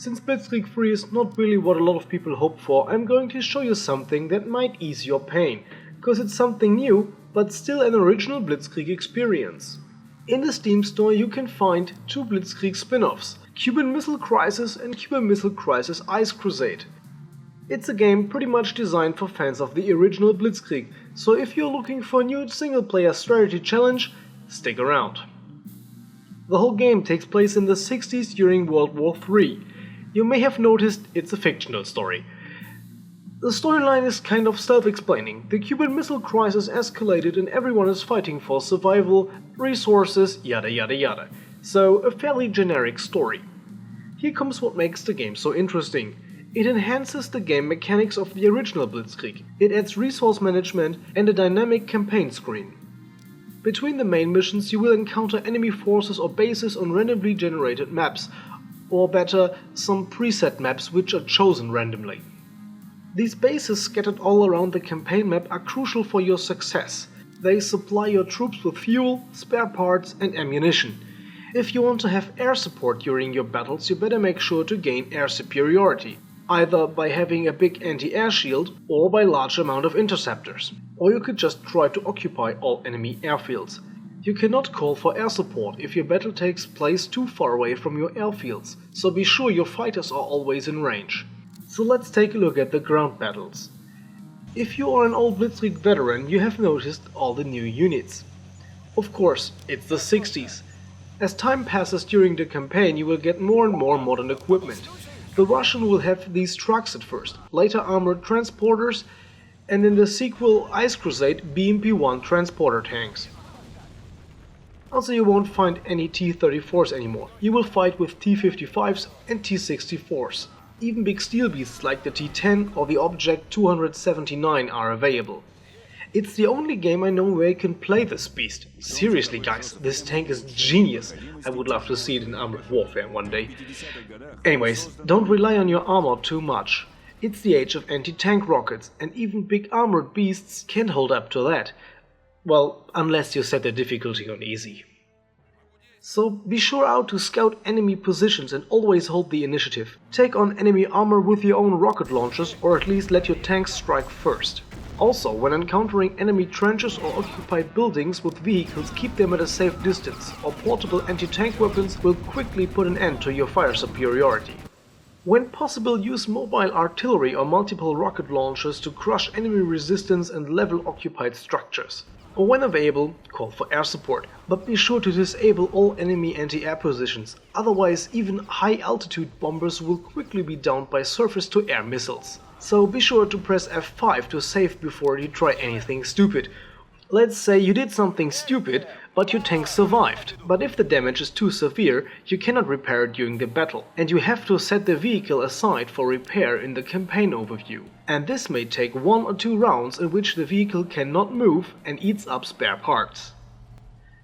Since Blitzkrieg 3 is not really what a lot of people hope for, I'm going to show you something that might ease your pain, cause it's something new, but still an original Blitzkrieg experience. In the Steam store you can find two Blitzkrieg spin-offs, Cuban Missile Crisis and Cuban Missile Crisis Ice Crusade. It's a game pretty much designed for fans of the original Blitzkrieg, so if you're looking for a new single-player strategy challenge, stick around. The whole game takes place in the 60s during World War III. You may have noticed it's a fictional story. The storyline is kind of self-explaining. The Cuban Missile Crisis escalated and everyone is fighting for survival, resources, yada yada yada. So, a fairly generic story. Here comes what makes the game so interesting. It enhances the game mechanics of the original Blitzkrieg. It adds resource management and a dynamic campaign screen. Between the main missions you will encounter enemy forces or bases on randomly generated maps, or better, some preset maps which are chosen randomly. These bases scattered all around the campaign map are crucial for your success. They supply your troops with fuel, spare parts and ammunition. If you want to have air support during your battles, you better make sure to gain air superiority, either by having a big anti-air shield or by large amount of interceptors. Or you could just try to occupy all enemy airfields. You cannot call for air support if your battle takes place too far away from your airfields, so be sure your fighters are always in range. So let's take a look at the ground battles. If you are an old Blitzkrieg veteran, you have noticed all the new units. Of course, it's the 60s. As time passes during the campaign, you will get more and more modern equipment. The Russian will have these trucks at first, later armored transporters, and in the sequel Ice Crusade, BK1 transporter tanks. Also, you won't find any T-34s anymore. You will fight with T-55s and T-64s. Even big steel beasts like the T-10 or the Object 279 are available. It's the only game I know where you can play this beast. Seriously guys, this tank is genius. I would love to see it in Armored Warfare one day. Anyways, don't rely on your armor too much. It's the age of anti-tank rockets, and even big armored beasts can't hold up to that. Well, unless you set the difficulty on easy. So be sure out to scout enemy positions and always hold the initiative. Take on enemy armor with your own rocket launchers, or at least let your tanks strike first. Also, when encountering enemy trenches or occupied buildings with vehicles, keep them at a safe distance, or portable anti-tank weapons will quickly put an end to your fire superiority. When possible, use mobile artillery or multiple rocket launchers to crush enemy resistance and level occupied structures. Or when available, call for air support, but be sure to disable all enemy anti-air positions, otherwise even high-altitude bombers will quickly be downed by surface-to-air missiles. So be sure to press F5 to save before you try anything stupid. Let's say you did something stupid, but your tank survived. But if the damage is too severe, you cannot repair it during the battle, and you have to set the vehicle aside for repair in the campaign overview. And this may take 1 or 2 rounds in which the vehicle cannot move and eats up spare parts.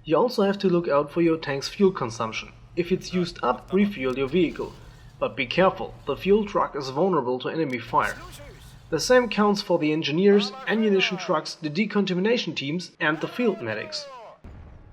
You also have to look out for your tank's fuel consumption. If it's used up, refuel your vehicle. But be careful, the fuel truck is vulnerable to enemy fire. The same counts for the engineers, ammunition trucks, the decontamination teams and the field medics.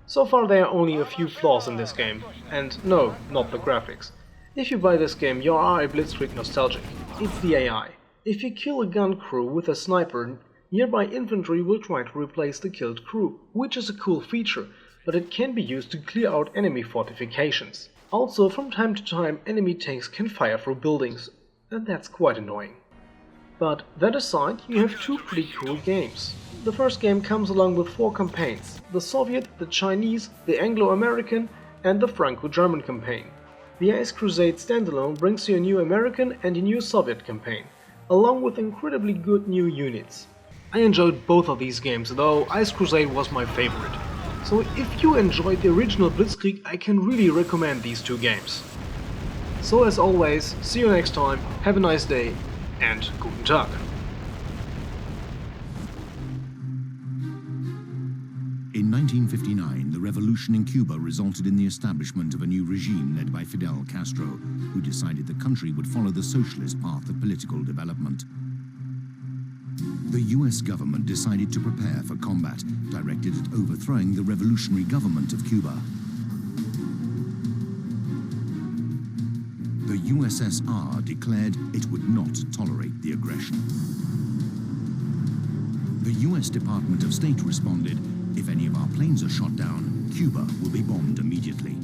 So far there are only a few flaws in this game, and no, not the graphics. If you buy this game, you are a Blitzkrieg nostalgic. It's the AI. If you kill a gun crew with a sniper, nearby infantry will try to replace the killed crew, which is a cool feature, but it can be used to clear out enemy fortifications. Also, from time to time, enemy tanks can fire through buildings, and that's quite annoying. But that aside, you have 2 pretty cool games. The first game comes along with 4 campaigns: the Soviet, the Chinese, the Anglo-American and the Franco-German campaign. The Ice Crusade standalone brings you a new American and a new Soviet campaign, along with incredibly good new units. I enjoyed both of these games, though Ice Crusade was my favorite. So if you enjoyed the original Blitzkrieg, I can really recommend these 2 games. So as always, see you next time, have a nice day and guten Tag. In 1959, the revolution in Cuba resulted in the establishment of a new regime led by Fidel Castro, who decided the country would follow the socialist path of political development. The US government decided to prepare for combat, directed at overthrowing the revolutionary government of Cuba. The USSR declared it would not tolerate the aggression. The US Department of State responded, if any of our planes are shot down, Cuba will be bombed immediately.